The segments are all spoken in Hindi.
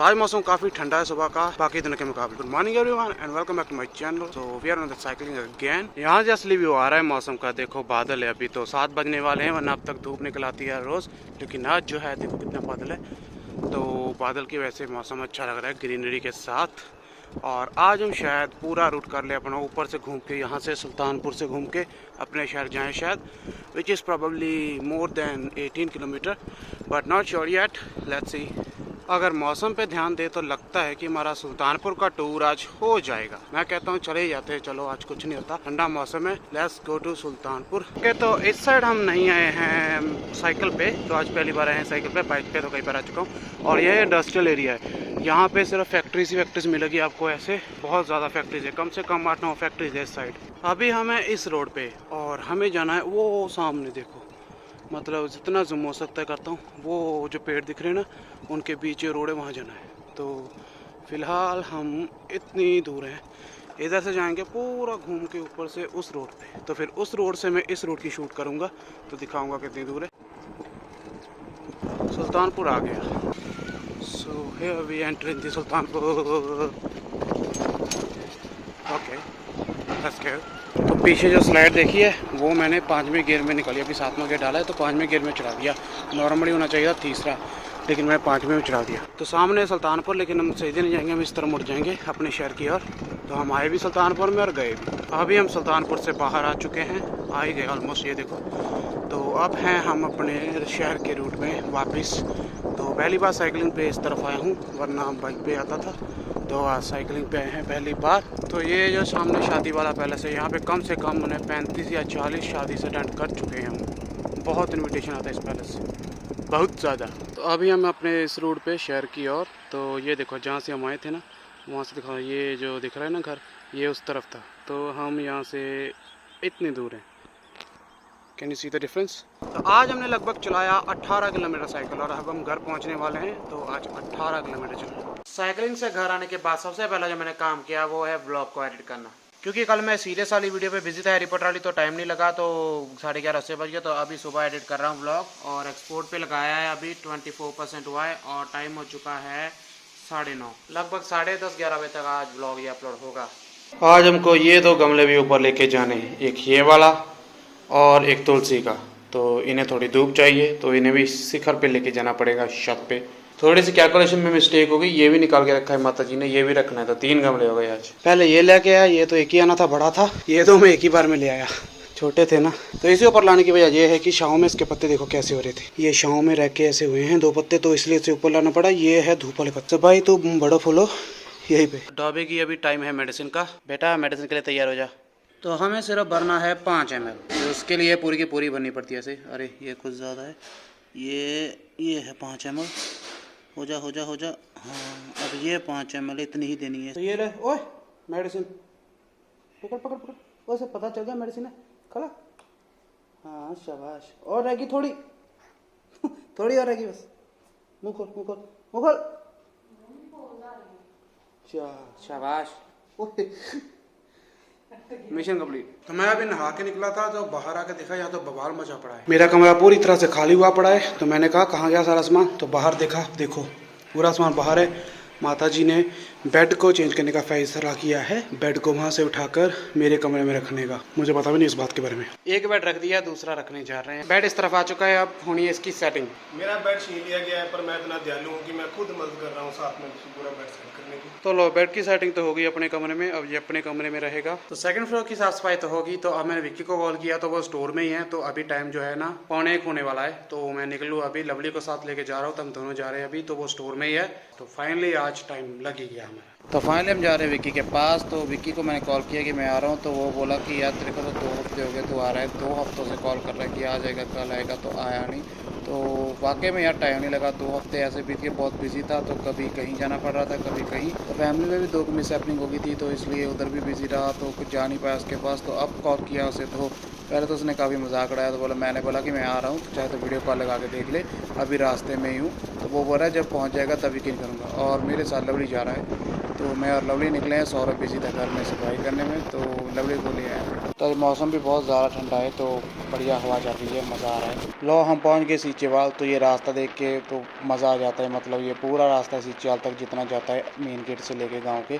आज मौसम काफ़ी ठंडा है सुबह का बाकी दिन के मुकाबले। Good morning everyone and welcome back to my channel. So we are on the cycling again. यहाँ से असली व्यू आ रहा है मौसम का। देखो बादल है, अभी तो 7 बजने वाले हैं, वरना अब तक धूप निकल आती है रोज़, लेकिन आज जो है देखो कितना बादल है। तो बादल की वजह से मौसम अच्छा लग रहा है ग्रीनरी के साथ। और आज हम शायद पूरा रूट कर ले अपना, ऊपर से घूम के, यहाँ से सुल्तानपुर से घूम के अपने शहर जाएँ शायद, which is probably more than 18 kilometre, but not sure yet, let's see. अगर मौसम पे ध्यान दे तो लगता है कि हमारा सुल्तानपुर का टूर आज हो जाएगा। मैं कहता हूँ चले ही जाते हैं, चलो आज कुछ नहीं होता, ठंडा मौसम है, let's go to Sultanpur. Okay, तो इस साइड हम नहीं आए हैं साइकिल पे, तो आज पहली बार आए हैं साइकिल पे। बाइक पे तो कई बार आ चुका हूँ। और यह इंडस्ट्रियल एरिया है, यहाँ पे सिर्फ फैक्ट्रीज मिलेगी आपको। ऐसे बहुत ज़्यादा फैक्ट्रीज है, कम से कम 8-9 फैक्ट्रीज है इस साइड। अभी हमें इस रोड पे, और हमें जाना है वो सामने, देखो मतलब जितना जूम हो सकता है करता हूँ। वो जो पेड़ दिख रहे हैं ना, उनके बीच रोड है, वहाँ जाना है। तो फ़िलहाल हम इतनी दूर हैं, इधर से जाएंगे पूरा घूम के ऊपर से उस रोड पे, तो फिर उस रोड से मैं इस रोड की शूट करूँगा, तो दिखाऊँगा कितनी दूर है। सुल्तानपुर आ गया। So here we enter in the Sultanpur. Okay, let's go. तो पीछे जो स्लाइड देखी है वो मैंने 5वें गियर में निकाली, अभी 7वां गियर डाला है तो 5वें गियर में चढ़ा दिया। नॉर्मली होना चाहिए था तीसरा, लेकिन मैं 5वें में चढ़ा दिया। तो सामने सुल्तानपुर, लेकिन हम सीधे नहीं जाएंगे, हम इस तरह मुड़ जाएंगे अपने शहर की ओर। तो हम आए भी सुल्तानपुर में और गए भी। अभी हम सुल्तानपुर से बाहर आ चुके हैं, आ ही गए ऑलमोस्ट, ये देखो। तो अब हैं हम अपने शहर के रूट में वापस। तो पहली बार साइकिलिंग पे इस तरफ आया हूँ, वरना बाइक पे आता था। तो आज साइकिलिंग पे आए हैं पहली बार। तो ये जो सामने शादी वाला पैलेस है, यहाँ पे कम से कम उन्हें 35 या 40 शादी से अटेंड कर चुके हैं हम। बहुत इनविटेशन आता है इस पैलेस से, बहुत ज़्यादा। तो अभी हम अपने इस रोड पे शहर की ओर। तो ये देखो जहाँ से हम आए थे ना, वहाँ से दिखा, ये जो दिख रहा है ना घर, ये उस तरफ था। तो हम यहाँ से इतनी दूर हैं, can you see the difference. तो आज हमने लगभग चलाया 18 किलोमीटर साइकिल, और अब हम घर पहुंचने वाले हैं। तो आज 18 किलोमीटर चले। साइकिलिंग से घर आने के बाद सबसे पहला जो मैंने काम किया वो है ब्लॉग को एडिट करना, क्योंकि कल मैं सीरियस वाली वीडियो पे बिजी था, हैरीपॉटर वाली, तो टाइम नहीं लगा। तो 11:30 से बज गया। तो अभी सुबह एडिट कर रहा हूँ ब्लॉग, और एक्सपोर्ट पे लगाया है। अभी 24% हुआ है, और टाइम हो चुका है 9:30, लगभग 10:30-11 बजे तक आज ब्लॉग ये अपलोड होगा। आज हमको ये 2 गमले भी ऊपर लेके जाने हैं, एक ये वाला और एक तुलसी का। तो इन्हें थोड़ी धूप चाहिए, तो इन्हें भी शिखर पे लेके जाना पड़ेगा, छत पे। थोड़ी सी कैलकुलेशन में मिस्टेक हो गई, ये भी निकाल के रखा है माता जी ने, ये भी रखना है। तो 3 गमले हो गए आज। पहले ये लेके आया, ये तो एक ही आना था, बड़ा था। ये तो मैं एक ही बार में ले आया, छोटे थे ना। तो इसे ऊपर लाने की वजह यह है कि छाँव में इसके पत्ते देखो कैसे हो रहे थे। ये छाँव में रह के ऐसे हुए हैं 2 पत्ते, तो इसलिए इसे ऊपर लाना पड़ा। ये है धूप वाले पत्ते। भाई तो बड़ो फूलो यही पे। डॉबे की अभी टाइम है मेडिसिन का। बेटा मेडिसिन के लिए तैयार हो जा। तो हमें सिर्फ भरना है 5 ml। तो उसके लिए पूरी की पूरी भरनी पड़ती है ऐसे। अरे ये कुछ ज़्यादा है, ये है 5 ml। हो जा हो जा हो जा। हाँ, अब ये 5 ml इतनी ही देनी है। तो ये ले, ओए मेडिसिन पकड़ पकड़ पकड़। वैसे पता चल गया मेडिसिन है, खला। हाँ शाबाश, और रहेगी थोड़ी थोड़ी और रहेगी बस। मुँह खोल मुँह खोल मुँह खोल। शाबाश, मिशन कंप्लीट। तो मैं अभी नहा के निकला था, तो बाहर आके देखा यहाँ तो बवाल मचा पड़ा है। मेरा कमरा पूरी तरह से खाली हुआ पड़ा है। तो मैंने कहा कहाँ गया सारा सामान। तो बाहर देखा, देखो पूरा सामान बाहर है। माता जी ने बेड को चेंज करने का फैसला किया है, बेड को वहाँ से उठाकर मेरे कमरे में रखने का। मुझे पता भी नहीं इस बात के बारे में। एक बेड रख दिया, दूसरा रखने जा रहे हैं। बेड इस तरफ आ चुका है, अब होनी है इसकी सेटिंग। मेरा बेड छीन लिया गया है, पर मैं इतना दयालु हूँ कि मैं खुद मदद कर रहा हूँ साथ में पूरा बेड सेट करने की। तो लो, बेड की सेटिंग तो होगी अपने कमरे में, अब ये अपने कमरे में रहेगा। तो सेकंड फ्लोर की साफ सफाई तो होगी। तो अब मैंने विक्की को कॉल किया, तो वो स्टोर में ही है। तो अभी टाइम जो है ना 12:45 होने वाला है। तो मैं निकलूँ अभी, लवली को साथ लेके जा रहा हूँ, तो हम दोनों जा रहे हैं अभी। तो वो स्टोर में ही है। तो फाइनली आज टाइम लग ही गया हमें। तो फाइनली हम जा रहे हैं विक्की के पास। तो विक्की को मैंने कॉल किया कि मैं आ रहा हूँ। तो वो बोला कि यार तेरे को तो 2 हफ्ते हो गए तू आ रहा है, 2 हफ्तों से कॉल कर रहा है कि आ जाएगा कल आएगा, तो आया नहीं। तो वाकई में यार टाइम नहीं लगा, 2 हफ्ते ऐसे बीत के, बहुत बिजी था। तो कभी कहीं जाना पड़ रहा था, कभी कहीं। तो फैमिली में भी 2 मिस हैपनिंग हो गई थी, तो इसलिए उधर भी बिजी रहा, तो कुछ जा नहीं पाया उसके पास। तो अब कॉल किया उसे, तो पहले तो उसने काफ़ी मजाक उड़ाया। तो बोला, मैंने बोला कि मैं आ रहा हूँ, चाहे तो वीडियो कॉल लगा के देख ले, अभी रास्ते में ही हूँ। तो वो बोल रहा है जब पहुंच जाएगा तब यकीन करूँगा। और मेरे साथ लवली जा रहा है, तो मैं और लवली निकले हैं। सौरभ बिजी था घर में सफाई करने में, तो लवली को ले आया। तो मौसम भी बहुत ज़्यादा ठंडा है, तो बढ़िया हवा चल रही है, मज़ा आ रहा है। लो हम पहुंच गए सीचेवाल। तो ये रास्ता देख के तो मज़ा आ जाता है, मतलब ये पूरा रास्ता सीचेवाल तक जितना जाता है मेन गेट से लेके गाँव के,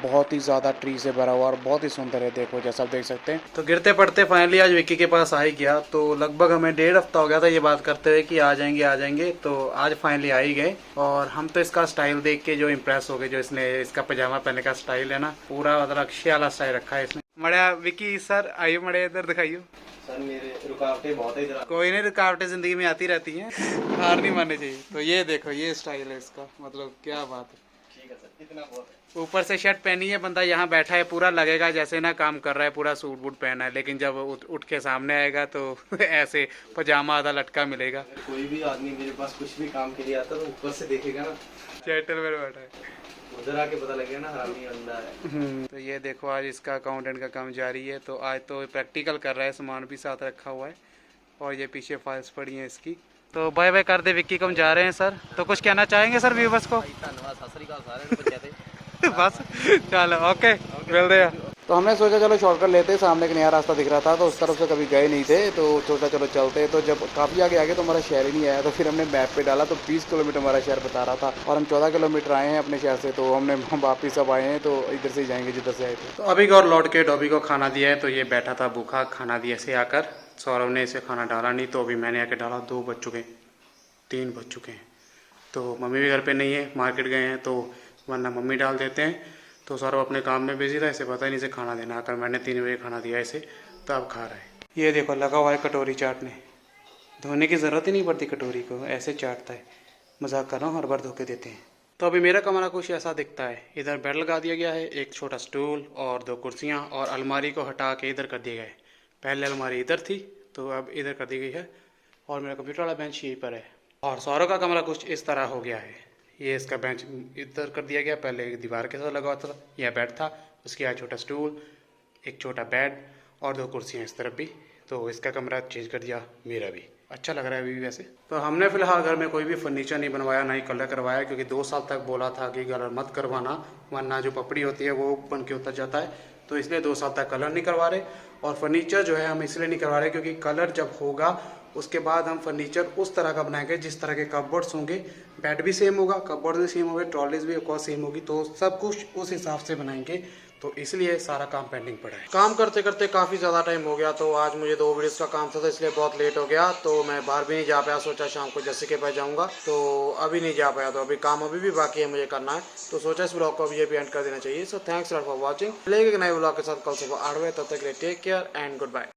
बहुत ही ज़्यादा ट्री से भरा हुआ और बहुत ही सुंदर है। देखो जैसा आप देख सकते हैं। तो गिरते पड़ते फाइनली आज विक्की के पास आ ही गया। तो लगभग हमें 1.5 हफ्ता हो गया था ये बात करते हुए कि आ जाएंगे, तो आज फाइनली आ ही गए। और हम तो इसका स्टाइल देख के जो इम्प्रेस हो गए, जो इसने इसका पजामा पहनने का स्टाइल है ना, पूरा मतलब अक्षय वाला स्टाइल रखा है इसने। मड़ा विक्की सर आइए, मड़े इधर दिखाइयो सर। मेरे रुकावटें बहुत है इधर। कोई नहीं, रुकावटें जिंदगी में आती रहती हैं, हार नहीं माननी चाहिए। तो ये देखो ये स्टाइल है इसका, मतलब क्या बात है। ठीक है सर, इतना बहुत है। ऊपर से शर्ट पहनी है, बंदा यहाँ बैठा है, पूरा लगेगा जैसे ना काम कर रहा है, पूरा सूट बूट पहना है। लेकिन जब उठ के सामने आएगा तो ऐसे पजामा आधा लटका मिलेगा। कोई भी आदमी मेरे पास कुछ भी काम के लिए आता है तो ऊपर से देखेगा ना, चैटल में बैठा है, उधर आके पता लगेगा ना हरामी अंधा है। तो ये देखो आज इसका अकाउंटेंट का काम जारी है। तो आज तो प्रैक्टिकल कर रहा है, सामान भी साथ रखा हुआ है और ये पीछे फाइल्स पड़ी हैं इसकी। तो बाय बाय कर दे विक्की को, हम जा रहे हैं सर। तो कुछ कहना चाहेंगे सर व्यूवर्स को? धन्यवाद, सत श्री अकाल सारे पंचायत। बस चलो ओके, मिलते हैं। तो हमने सोचा चलो शॉर्टकट लेते, सामने एक नया रास्ता दिख रहा था तो उस तरफ से कभी गए नहीं थे, तो सोचा चलो चलते। तो जब काफ़ी आगे आगे तो हमारा शहर ही नहीं आया, तो फिर हमने मैप पे डाला तो 20 किलोमीटर हमारा शहर बता रहा था और हम 14 किलोमीटर आए हैं अपने शहर से। तो हमने वापिस अब आए हैं, तो इधर से ही जाएंगे जिधर से आए थे। तो अभी और लौट के डॉबी को खाना दिया है, तो ये बैठा था भूखा, खाना दिया से आकर। सौरभ ने इसे खाना डाला नहीं, तो अभी मैंने आके डाला। 2 बज चुके, 3 बज चुके हैं। तो मम्मी भी घर पे नहीं है, मार्केट गए हैं, तो वरना मम्मी डाल देते हैं। तो सौरभ अपने काम में बिजी था, इसे पता ही नहीं इसे खाना देना। आकर मैंने 3 बजे खाना दिया इसे, तो अब खा रहा है। ये देखो लगा हुआ है कटोरी चाटने, धोने की ज़रूरत ही नहीं पड़ती कटोरी को, ऐसे चाटता है। मजाक कर रहा हूँ, हर बार धो के देते हैं। तो अभी मेरा कमरा कुछ ऐसा दिखता है। इधर बेड लगा दिया गया है, एक छोटा स्टूल और 2 कुर्सियाँ, और अलमारी को हटा के इधर कर दिया गया है। पहले अलमारी इधर थी, तो अब इधर कर दी गई है। और मेरा कंप्यूटर वाला बेंच यहीं पर है। और सौरभ का कमरा कुछ इस तरह हो गया है। ये इसका बेंच इधर कर दिया गया, पहले एक दीवार के साथ लगा हुआ था, यह बेड था, उसके यहाँ छोटा स्टूल, एक छोटा बेड और 2 कुर्सियाँ इस तरफ भी। तो इसका कमरा चेंज कर दिया, मेरा भी अच्छा लग रहा है अभी भी वैसे। तो हमने फिलहाल घर में कोई भी फर्नीचर नहीं बनवाया, ना ही कलर करवाया, क्योंकि 2 साल तक बोला था कि कलर मत करवाना, वरना जो पपड़ी होती है वो बन के उतर जाता है। तो इसलिए 2 साल तक कलर नहीं करवा रहे। और फर्नीचर जो है हम इसलिए नहीं करवा रहे क्योंकि कलर जब होगा उसके बाद हम फर्नीचर उस तरह का बनाएंगे जिस तरह के कपबोर्ड्स होंगे। बेड भी सेम होगा, कपबोर्ड भी सेम होंगे, ट्रॉलीज भी ऑफकोर्स सेम होगी, तो सब कुछ उस हिसाब से बनाएंगे। तो इसलिए सारा काम पेंडिंग पड़ा है। काम करते करते काफ़ी ज़्यादा टाइम हो गया, तो आज मुझे 2 वीडियोस का काम था, तो इसलिए बहुत लेट हो गया। तो मैं बाहर भी नहीं जा पाया, सोचा शाम को जैसे के पास जाऊँगा, तो अभी नहीं जा पाया। तो अभी काम अभी भी बाकी है मुझे करना है, तो सोचा इस ब्लॉग को अभी एंड कर देना चाहिए। So thanks for watching. मिलेंगे एक नए ब्लॉग के साथ कल सुबह 8 बजे, तब तक के लिए take care and good bye.